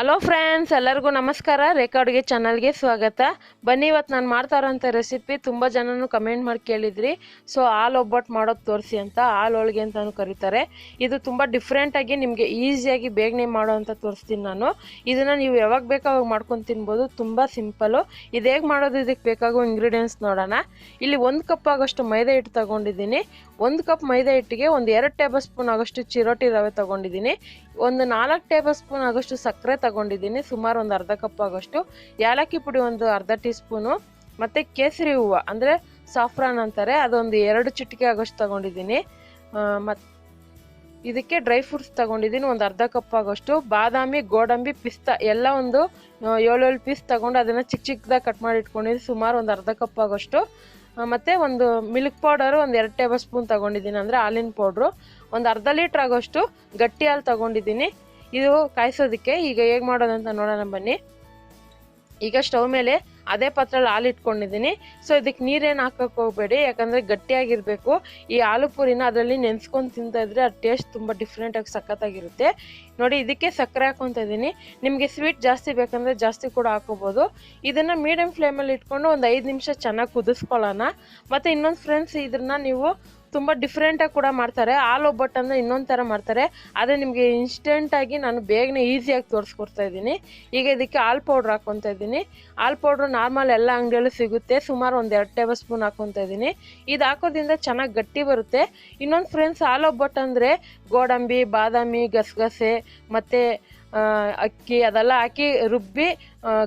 Hello friends, ಎಲ್ಲರಿಗೂ ನಮಸ್ಕಾರ. ರೇಖಾ ಅಡುಗೆ ಚಾನಲ್ಗೆ ಸ್ವಾಗತ. ಬನ್ನಿ, ಇವತ್ತು ನಾನು ಮಾಡ್ತಾ ಇರೋಂಥ ರೆಸಿಪಿ ತುಂಬ ಜನನು ಕಮೆಂಟ್ ಮಾಡಿ ಕೇಳಿದ್ರಿ. ಸೊ ಹಾಲು ಒಬ್ಬಟ್ಟು ಮಾಡೋದು ತೋರಿಸಿ ಅಂತ, ಹಾಲು ಹೋಳಿಗೆ ಅಂತಲೂ ಕರೀತಾರೆ. ಇದು ತುಂಬ ಡಿಫ್ರೆಂಟಾಗಿ ನಿಮಗೆ ಈಸಿಯಾಗಿ ಬೇಗನೆ ಮಾಡೋ ಅಂತ ತೋರಿಸ್ತೀನಿ ನಾನು. ಇದನ್ನು ನೀವು ಯಾವಾಗ ಬೇಕೋ ಅವಾಗ ಮಾಡ್ಕೊಂಡು ತಿನ್ಬೋದು. ತುಂಬ ಸಿಂಪಲ್ಲು. ಇದು ಹೇಗೆ ಮಾಡೋದು, ಇದಕ್ಕೆ ಬೇಕಾಗೋ ಇಂಗ್ರೀಡಿಯೆಂಟ್ಸ್ ನೋಡೋಣ. ಇಲ್ಲಿ 1 ಕಪ್ ಆಗೋಷ್ಟು ಮೈದಾ ಹಿಟ್ಟು ತೊಗೊಂಡಿದ್ದೀನಿ. 1 ಕಪ್ ಮೈದಾ ಹಿಟ್ಟಿಗೆ ಒಂದು 2 ಟೇಬಲ್ ಸ್ಪೂನ್ ಆಗೋಷ್ಟು ಚಿರೋಟಿ ರವೆ ತೊಗೊಂಡಿದ್ದೀನಿ. ಒಂದು 4 ಟೇಬಲ್ ಸ್ಪೂನ್ ಆಗೋಷ್ಟು ಸಕ್ಕರೆ ತಗೊಂಡಿದ್ದೀನಿ. ಸುಮಾರು ಒಂದು ಅರ್ಧ ಕಪ್ ಆಗೋಷ್ಟು ಏಲಕ್ಕಿ ಪುಡಿ, ಒಂದು ಅರ್ಧ ಟೀ ಸ್ಪೂನು, ಮತ್ತು ಕೇಸರಿ ಹೂವು ಅಂದರೆ ಸಾಫ್ರಾನ್ ಅಂತಾರೆ, ಅದೊಂದು 2 ಚಿಟಿಕೆ ಆಗೋಷ್ಟು ತಗೊಂಡಿದ್ದೀನಿ. ಮತ್ತು ಇದಕ್ಕೆ ಡ್ರೈ ಫ್ರೂಟ್ಸ್ ತಗೊಂಡಿದ್ದೀನಿ, ಒಂದು ಅರ್ಧ ಕಪ್ ಆಗೋಷ್ಟು. ಬಾದಾಮಿ, ಗೋಡಂಬಿ, ಪಿಸ್ತಾ ಎಲ್ಲ ಒಂದು 7 ಪೀಸ್ ತಗೊಂಡು ಅದನ್ನು ಚಿಕ್ಕ ಚಿಕ್ಕದಾಗಿ ಕಟ್ ಮಾಡಿ ಇಟ್ಕೊಂಡಿದ್ದೀನಿ. ಸುಮಾರು ಒಂದು ಅರ್ಧ ಕಪ್ ಆಗೋಷ್ಟು. ಮತ್ತು ಒಂದು ಮಿಲ್ಕ್ ಪೌಡರು ಒಂದು 2 ಟೇಬಲ್ ಸ್ಪೂನ್ ತೊಗೊಂಡಿದ್ದೀನಿ, ಅಂದರೆ ಹಾಲಿನ ಪೌಡ್ರು. ಒಂದು ಅರ್ಧ ಲೀಟ್ರ್ ಆಗೋಷ್ಟು ಗಟ್ಟಿ ಹಾಲು ತೊಗೊಂಡಿದ್ದೀನಿ ಇದು ಕಾಯಿಸೋದಕ್ಕೆ. ಈಗ ಹೇಗೆ ಮಾಡೋದಂತ ನೋಡೋಣ ಬನ್ನಿ. ಈಗ ಸ್ಟವ್ ಮೇಲೆ ಅದೇ ಪಾತ್ರೆಯಲ್ಲಿ ಹಾಲು ಇಟ್ಕೊಂಡಿದ್ದೀನಿ. ಸೊ ಇದಕ್ಕೆ ನೀರೇನು ಹಾಕೋಕೆ ಹೋಗಬೇಡಿ, ಯಾಕಂದರೆ ಗಟ್ಟಿಯಾಗಿರಬೇಕು. ಈ ಆಲೂ ಪೂರಿನ ಅದರಲ್ಲಿ ನೆನೆಸ್ಕೊಂಡು ತಿಂತಾ ಇದ್ರೆ ಅದು ಟೇಸ್ಟ್ ತುಂಬ ಡಿಫ್ರೆಂಟಾಗಿ ಸಖತ್ತಾಗಿರುತ್ತೆ. ನೋಡಿ, ಇದಕ್ಕೆ ಸಕ್ಕರೆ ಹಾಕ್ಕೊತಾ ಇದ್ದೀನಿ. ನಿಮಗೆ ಸ್ವೀಟ್ ಜಾಸ್ತಿ ಬೇಕಂದರೆ ಜಾಸ್ತಿ ಕೂಡ ಹಾಕೋಬೋದು. ಇದನ್ನು ಮೀಡಿಯಮ್ ಫ್ಲೇಮಲ್ಲಿ ಇಟ್ಕೊಂಡು ಒಂದು 5 ನಿಮಿಷ ಚೆನ್ನಾಗಿ ಕುದಿಸ್ಕೊಳ್ಳೋಣ. ಮತ್ತು ಇನ್ನೊಂದು ಫ್ರೆಂಡ್ಸ್, ಇದನ್ನು ನೀವು ತುಂಬ ಡಿಫ್ರೆಂಟಾಗಿ ಕೂಡ ಮಾಡ್ತಾರೆ. ಹಾಲು ಒಬ್ಬಟ್ಟು ಅಂದರೆ ಇನ್ನೊಂದು ಥರ ಮಾಡ್ತಾರೆ, ಆದರೆ ನಿಮಗೆ ಇನ್ಸ್ಟೆಂಟಾಗಿ ನಾನು ಬೇಗನೆ ಈಸಿಯಾಗಿ ತೋರಿಸ್ಕೊಡ್ತಾ ಇದ್ದೀನಿ. ಈಗ ಇದಕ್ಕೆ ಹಾಲು ಪೌಡ್ರ್ ಹಾಕ್ಕೊತಾ ಇದ್ದೀನಿ. ಹಾಲು ಪೌಡ್ರು ನಾರ್ಮಲ್ ಎಲ್ಲ ಅಂಗಡಿಯಲ್ಲೂ ಸಿಗುತ್ತೆ. ಸುಮಾರು ಒಂದು 2 ಟೇಬಲ್ ಸ್ಪೂನ್ ಹಾಕ್ಕೊತಾ ಇದ್ದೀನಿ. ಇದು ಹಾಕೋದ್ರಿಂದ ಚೆನ್ನಾಗಿ ಗಟ್ಟಿ ಬರುತ್ತೆ. ಇನ್ನೊಂದು ಫ್ರೆಂಡ್ಸ್, ಹಾಲು ಒಬ್ಬಟ್ಟು ಅಂದರೆ ಗೋಡಂಬಿ, ಬಾದಾಮಿ, ಗಸಗಸೆ ಮತ್ತು ಅಕ್ಕಿ ಅದೆಲ್ಲ ಹಾಕಿ ರುಬ್ಬಿ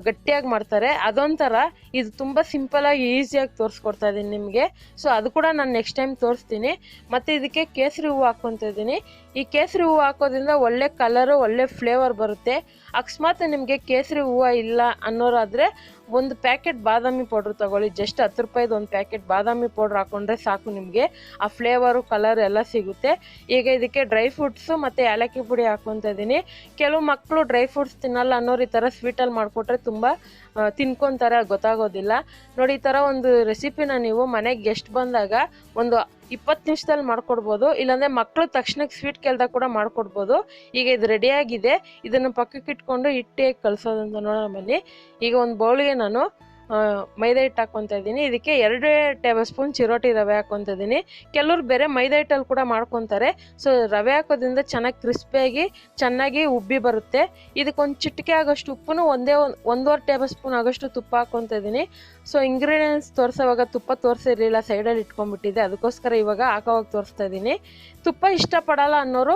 ಗಟ್ಟಿಯಾಗಿ ಮಾಡ್ತಾರೆ. ಅದೊಂಥರ. ಇದು ತುಂಬ ಸಿಂಪಲಾಗಿ ಈಸಿಯಾಗಿ ತೋರಿಸ್ಕೊಡ್ತಾ ಇದ್ದೀನಿ ನಿಮಗೆ. ಸೊ ಅದು ಕೂಡ ನಾನು ನೆಕ್ಸ್ಟ್ ಟೈಮ್ ತೋರಿಸ್ತೀನಿ. ಮತ್ತು ಇದಕ್ಕೆ ಕೇಸರಿ ಹೂವು ಹಾಕ್ಕೊತಾ ಇದ್ದೀನಿ. ಈ ಕೇಸರಿ ಹೂವು ಹಾಕೋದ್ರಿಂದ ಒಳ್ಳೆ ಕಲರು, ಒಳ್ಳೆ ಫ್ಲೇವರ್ ಬರುತ್ತೆ. ಅಕಸ್ಮಾತ್ ನಿಮಗೆ ಕೇಸರಿ ಹೂವು ಇಲ್ಲ ಅನ್ನೋರಾದರೆ ಒಂದು ಪ್ಯಾಕೆಟ್ ಬಾದಾಮಿ ಪೌಡ್ರ್ ತೊಗೊಳ್ಳಿ. ಜಸ್ಟ್ 10 ರೂಪಾಯಿದು ಒಂದು ಪ್ಯಾಕೆಟ್ ಬಾದಾಮಿ ಪೌಡ್ರ್ ಹಾಕ್ಕೊಂಡ್ರೆ ಸಾಕು, ನಿಮಗೆ ಆ ಫ್ಲೇವರು, ಕಲರ್ ಎಲ್ಲ ಸಿಗುತ್ತೆ. ಈಗ ಇದಕ್ಕೆ ಡ್ರೈ ಫ್ರೂಟ್ಸು ಮತ್ತು ಏಲಕ್ಕಿ ಪುಡಿ ಹಾಕ್ಕೊತಾ ಇದ್ದೀನಿ. ಕೆಲವು ಮಕ್ಕಳು ಡ್ರೈ ಫ್ರೂಟ್ಸ್ ತಿನ್ನಲ್ಲ ಅನ್ನೋರು ಈ ಥರ ಸ್ವೀಟಲ್ಲಿ ಮಾಡಿಕೊಟ್ರೆ ತುಂಬ ತಿನ್ಕೊತಾರೆ, ಗೊತ್ತಾಗೋದಿಲ್ಲ. ನೋಡಿ, ಈ ಥರ ಒಂದು ರೆಸಿಪಿನ ನೀವು ಮನೆಗೆ ಗೆಸ್ಟ್ ಬಂದಾಗ ಒಂದು 20 ನಿಮಿಷದಲ್ಲಿ ಮಾಡ್ಕೊಡ್ಬೋದು. ಇಲ್ಲಾಂದರೆ ಮಕ್ಕಳು ತಕ್ಷಣಕ್ಕೆ ಸ್ವೀಟ್ ಕೇಳ್ದಾಗ ಕೂಡ ಮಾಡ್ಕೊಡ್ಬೋದು. ಈಗ ಇದು ರೆಡಿಯಾಗಿದೆ. ಇದನ್ನು ಪಕ್ಕಕ್ಕೆ ಇಟ್ಕೊಂಡು ಹಿಟ್ಟು ಹೇಗೆ ಕಲಿಸೋದಂತ ನೋಡೋಣ ಬನ್ನಿ. ಈಗ ಒಂದು ಬೌಲ್ಗೆ ನಾನು ಮೈದಾ ಹಿಟ್ಟು ಹಾಕ್ಕೊತಾ ಇದ್ದೀನಿ. ಇದಕ್ಕೆ 2 ಟೇಬಲ್ ಸ್ಪೂನ್ ಚಿರೋಟಿ ರವೆ ಹಾಕ್ಕೊತಾ ಇದ್ದೀನಿ. ಕೆಲವ್ರು ಬೇರೆ ಮೈದಾ ಹಿಟ್ಟಲ್ಲಿ ಕೂಡ ಮಾಡ್ಕೊತಾರೆ. ಸೊ ರವೆ ಹಾಕೋದ್ರಿಂದ ಚೆನ್ನಾಗಿ ಕ್ರಿಸ್ಪಿಯಾಗಿ ಚೆನ್ನಾಗಿ ಉಬ್ಬಿ ಬರುತ್ತೆ. ಇದಕ್ಕೊಂದು ಚಿಟಿಕೆ ಆಗೋಷ್ಟು ಉಪ್ಪು, 1.5 ಟೇಬಲ್ ಸ್ಪೂನ್ ಆಗೋಷ್ಟು ತುಪ್ಪ ಹಾಕ್ಕೊತಾ ಇದ್ದೀನಿ. ಸೊ ಇಂಗ್ರೀಡಿಯೆಂಟ್ಸ್ ತೋರಿಸೋವಾಗ ತುಪ್ಪ ತೋರಿಸಿರಲಿಲ್ಲ, ಸೈಡಲ್ಲಿ ಇಟ್ಕೊಂಡ್ಬಿಟ್ಟಿದ್ದೆ, ಅದಕ್ಕೋಸ್ಕರ ಇವಾಗ ಹಾಕೋವಾಗ ತೋರಿಸ್ತಾ ಇದ್ದೀನಿ. ತುಪ್ಪ ಇಷ್ಟಪಡಲ್ಲ ಅನ್ನೋರು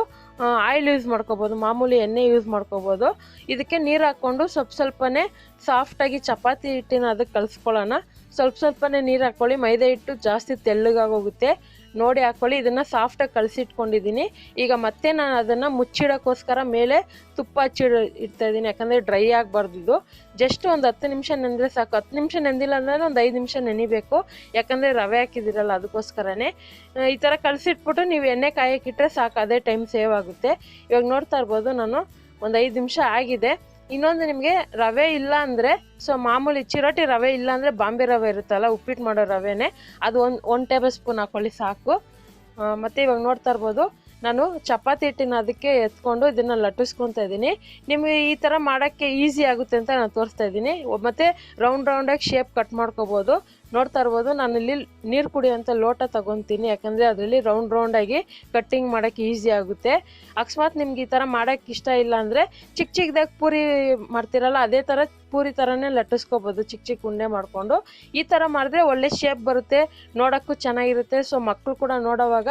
ಆಯಿಲ್ ಯೂಸ್ ಮಾಡ್ಕೋಬೋದು, ಮಾಮೂಲಿ ಎಣ್ಣೆ ಯೂಸ್ ಮಾಡ್ಕೋಬೋದು. ಇದಕ್ಕೆ ನೀರು ಹಾಕ್ಕೊಂಡು ಸ್ವಲ್ಪನೇ ಸಾಫ್ಟಾಗಿ ಚಪಾತಿ ಹಿಟ್ಟಿನ ಅದಕ್ಕೆ ಕಲಿಸ್ಕೊಳ್ಳೋಣ. ಸ್ವಲ್ಪನೇ ನೀರು ಹಾಕ್ಕೊಳ್ಳಿ. ಮೈದಾ ಹಿಟ್ಟು ಜಾಸ್ತಿ ತೆಳ್ಳಗಾಗೋಗುತ್ತೆ, ನೋಡಿ ಹಾಕ್ಕೊಳ್ಳಿ. ಇದನ್ನು ಸಾಫ್ಟಾಗಿ ಕಲಸಿಟ್ಕೊಂಡಿದ್ದೀನಿ. ಈಗ ಮತ್ತೆ ನಾನು ಅದನ್ನು ಮುಚ್ಚಿಡೋಕ್ಕೋಸ್ಕರ ಮೇಲೆ ತುಪ್ಪ ಇಡ್ತಾಯಿದ್ದೀನಿ, ಯಾಕಂದರೆ ಡ್ರೈ ಆಗಬಾರ್ದು. ಇದು ಜಸ್ಟ್ ಒಂದು 10 ನಿಮಿಷ ನೆಂದರೆ ಸಾಕು. 10 ನಿಮಿಷ ನೆಂದಿಲ್ಲ ಅಂದರೆ ಒಂದು 5 ನಿಮಿಷ ನೆನಿಬೇಕು, ಯಾಕಂದರೆ ರವೆ ಹಾಕಿದಿರಲ್ಲ, ಅದಕ್ಕೋಸ್ಕರನೇ. ಈ ಥರ ಕಲಸಿಟ್ಬಿಟ್ಟು ನೀವು ಎಣ್ಣೆ ಕಾಯಕ್ಕಿಟ್ರೆ ಸಾಕು, ಅದೇ ಟೈಮ್ ಸೇವ್ ಆಗುತ್ತೆ. ಇವಾಗ ನೋಡ್ತಾ ಇರ್ಬೋದು, ನಾನು ಒಂದು 5 ನಿಮಿಷ ಆಗಿದೆ. ಇನ್ನೊಂದು, ನಿಮಗೆ ರವೆ ಇಲ್ಲ ಅಂದರೆ, ಸೊ ಮಾಮೂಲಿ ಚಿರೋಟಿ ರವೆ ಇಲ್ಲ ಅಂದರೆ ಬಾಂಬೆ ರವೆ ಇರುತ್ತಲ್ಲ, ಉಪ್ಪಿಟ್ಟು ಮಾಡೋ ರವೆನೇ, ಅದು ಒಂದು ಟೇಬಲ್ ಸ್ಪೂನ್ ಹಾಕ್ಕೊಳ್ಳಿ ಸಾಕು. ಮತ್ತು ಇವಾಗ ನೋಡ್ತಾ ಇರ್ಬೋದು, ನಾನು ಚಪಾತಿ ಹಿಟ್ಟಿನ ಅದಕ್ಕೆ ಎತ್ಕೊಂಡು ಇದನ್ನು ಲಟ್ಟಿಸ್ಕೊತಾ ಇದ್ದೀನಿ. ನಿಮಗೆ ಈ ಥರ ಮಾಡೋಕ್ಕೆ ಈಸಿ ಆಗುತ್ತೆ ಅಂತ ನಾನು ತೋರಿಸ್ತಾ ಇದ್ದೀನಿ. ಮತ್ತು ರೌಂಡಾಗಿ ಶೇಪ್ ಕಟ್ ಮಾಡ್ಕೋಬೋದು. ನೋಡ್ತಾ ಇರ್ಬೋದು, ನಾನಿಲ್ಲಿ ನೀರು ಕುಡಿಯೋಂಥ ಲೋಟ ತೊಗೊತೀನಿ, ಯಾಕಂದರೆ ಅದರಲ್ಲಿ ರೌಂಡಾಗಿ ಕಟ್ಟಿಂಗ್ ಮಾಡೋಕ್ಕೆ ಈಸಿ ಆಗುತ್ತೆ. ಅಕಸ್ಮಾತ್ ನಿಮ್ಗೆ ಈ ಥರ ಮಾಡೋಕ್ಕೆ ಇಷ್ಟ ಇಲ್ಲ ಅಂದರೆ ಚಿಕ್ಕದಾಗಿ ಪೂರಿ ಮಾಡ್ತಿರಲ್ಲ, ಅದೇ ಥರ ಪೂರಿ ಥರನೇ ಲಟ್ಟಿಸ್ಕೋಬೋದು, ಚಿಕ್ಕ ಉಂಡೆ ಮಾಡಿಕೊಂಡು. ಈ ಥರ ಮಾಡಿದ್ರೆ ಒಳ್ಳೆ ಶೇಪ್ ಬರುತ್ತೆ, ನೋಡೋಕ್ಕೂ ಚೆನ್ನಾಗಿರುತ್ತೆ. ಸೊ ಮಕ್ಕಳು ಕೂಡ ನೋಡೋವಾಗ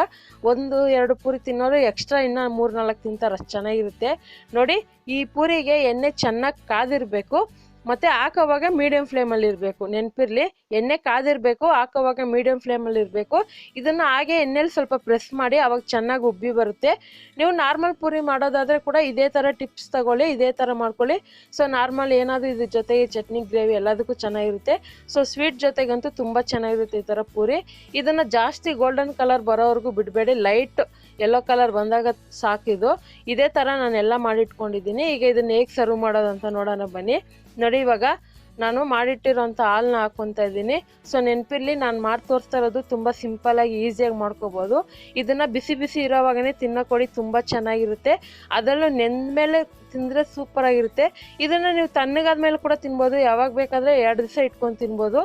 1-2 ಪೂರಿ ತಿನ್ನೋರು ಎಕ್ಸ್ಟ್ರಾ ಇನ್ನೂ 3-4 ತಿಂತಾರೆ, ಅಷ್ಟು ಚೆನ್ನಾಗಿರುತ್ತೆ. ನೋಡಿ, ಈ ಪೂರಿಗೆ ಎಣ್ಣೆ ಚೆನ್ನಾಗಿ ಕಾದಿರಬೇಕು. ಮತ್ತು ಹಾಕೋವಾಗ ಮೀಡಿಯಮ್ ಫ್ಲೇಮಲ್ಲಿ ಇರಬೇಕು, ನೆನಪಿರಲಿ. ಎಣ್ಣೆ ಕಾದಿರಬೇಕು, ಹಾಕೋವಾಗ ಮೀಡಿಯಮ್ ಫ್ಲೇಮಲ್ಲಿ ಇರಬೇಕು. ಇದನ್ನು ಹಾಗೆ ಎಣ್ಣೆಲಿ ಸ್ವಲ್ಪ ಪ್ರೆಸ್ ಮಾಡಿ, ಆವಾಗ ಚೆನ್ನಾಗಿ ಉಬ್ಬಿ ಬರುತ್ತೆ. ನೀವು ನಾರ್ಮಲ್ ಪೂರಿ ಮಾಡೋದಾದರೆ ಕೂಡ ಇದೇ ಥರ ಟಿಪ್ಸ್ ತಗೊಳ್ಳಿ, ಇದೇ ಥರ ಮಾಡ್ಕೊಳ್ಳಿ. ಸೊ ನಾರ್ಮಲ್ ಏನಾದರೂ ಇದ್ರ ಜೊತೆಗೆ ಚಟ್ನಿ, ಗ್ರೇವಿ ಎಲ್ಲದಕ್ಕೂ ಚೆನ್ನಾಗಿರುತ್ತೆ. ಸೊ ಸ್ವೀಟ್ ಜೊತೆಗಂತೂ ತುಂಬ ಚೆನ್ನಾಗಿರುತ್ತೆ ಈ ಥರ ಪೂರಿ. ಇದನ್ನು ಜಾಸ್ತಿ ಗೋಲ್ಡನ್ ಕಲರ್ ಬರೋವರೆಗೂ ಬಿಡಬೇಡಿ, ಲೈಟ್ ಯೆಲ್ಲೋ ಕಲರ್ ಬಂದಾಗ ಸಾಕಿದು. ಇದೇ ಥರ ನಾನೆಲ್ಲ ಮಾಡಿಟ್ಕೊಂಡಿದ್ದೀನಿ. ಈಗ ಇದನ್ನು ಹೇಗೆ ಸರ್ವ್ ಮಾಡೋದಂತ ನೋಡೋಣ ಬನ್ನಿ. ನೋಡಿ, ಇವಾಗ ನಾನು ಮಾಡಿಟ್ಟಿರೋಂಥ ಹಾಲನ್ನ ಹಾಕ್ಕೊತಾ ಇದ್ದೀನಿ. ಸೊ ನೆನಪಿರಲಿ, ನಾನು ಮಾಡಿ ತೋರಿಸ್ತಾ ಇರೋದು ತುಂಬ ಸಿಂಪಲಾಗಿ ಈಸಿಯಾಗಿ ಮಾಡ್ಕೋಬೋದು. ಇದನ್ನು ಬಿಸಿ ಬಿಸಿ ಇರೋವಾಗನೇ ತಿನ್ನೋಕೊಡಿ, ತುಂಬ ಚೆನ್ನಾಗಿರುತ್ತೆ. ಅದರಲ್ಲೂ ನೆಂದ ಮೇಲೆ ತಿಂದರೆ ಸೂಪರಾಗಿರುತ್ತೆ. ಇದನ್ನು ನೀವು ತಣ್ಣಗಾದ್ಮೇಲೆ ಕೂಡ ತಿನ್ಬೋದು, ಯಾವಾಗ ಬೇಕಾದರೆ 2 ದಿವಸ ಇಟ್ಕೊಂಡು ತಿನ್ಬೋದು.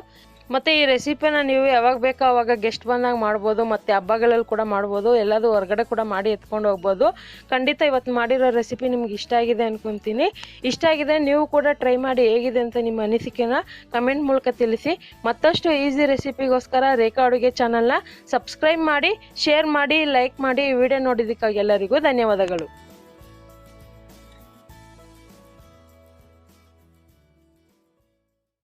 ಮತ್ತು ಈ ರೆಸಿಪಿನ ನೀವು ಯಾವಾಗ ಬೇಕೋ ಆವಾಗ ಗೆಸ್ಟ್ ಬಂದಾಗ ಮಾಡ್ಬೋದು, ಮತ್ತು ಹಬ್ಬಗಳಲ್ಲಿ ಕೂಡ ಮಾಡ್ಬೋದು, ಎಲ್ಲಾದರೂ ಹೊರಗಡೆ ಕೂಡ ಮಾಡಿ ಎತ್ಕೊಂಡು ಹೋಗ್ಬೋದು. ಖಂಡಿತ ಇವತ್ತು ಮಾಡಿರೋ ರೆಸಿಪಿ ನಿಮ್ಗೆ ಇಷ್ಟ ಆಗಿದೆ ಅಂದ್ಕೊತೀನಿ. ಇಷ್ಟ ಆಗಿದೆ, ನೀವು ಕೂಡ ಟ್ರೈ ಮಾಡಿ ಹೇಗಿದೆ ಅಂತ ನಿಮ್ಮ ಅನಿಸಿಕೆನ ಕಮೆಂಟ್ ಮೂಲಕ ತಿಳಿಸಿ. ಮತ್ತಷ್ಟು ಈಸಿ ರೆಸಿಪಿಗೋಸ್ಕರ ರೇಖಾ ಅಡುಗೆ ಚಾನಲ್ನ ಸಬ್ಸ್ಕ್ರೈಬ್ ಮಾಡಿ, ಶೇರ್ ಮಾಡಿ, ಲೈಕ್ ಮಾಡಿ. ಈ ವಿಡಿಯೋ ನೋಡಿದ್ದಕ್ಕಾಗಿ ಎಲ್ಲರಿಗೂ ಧನ್ಯವಾದಗಳು.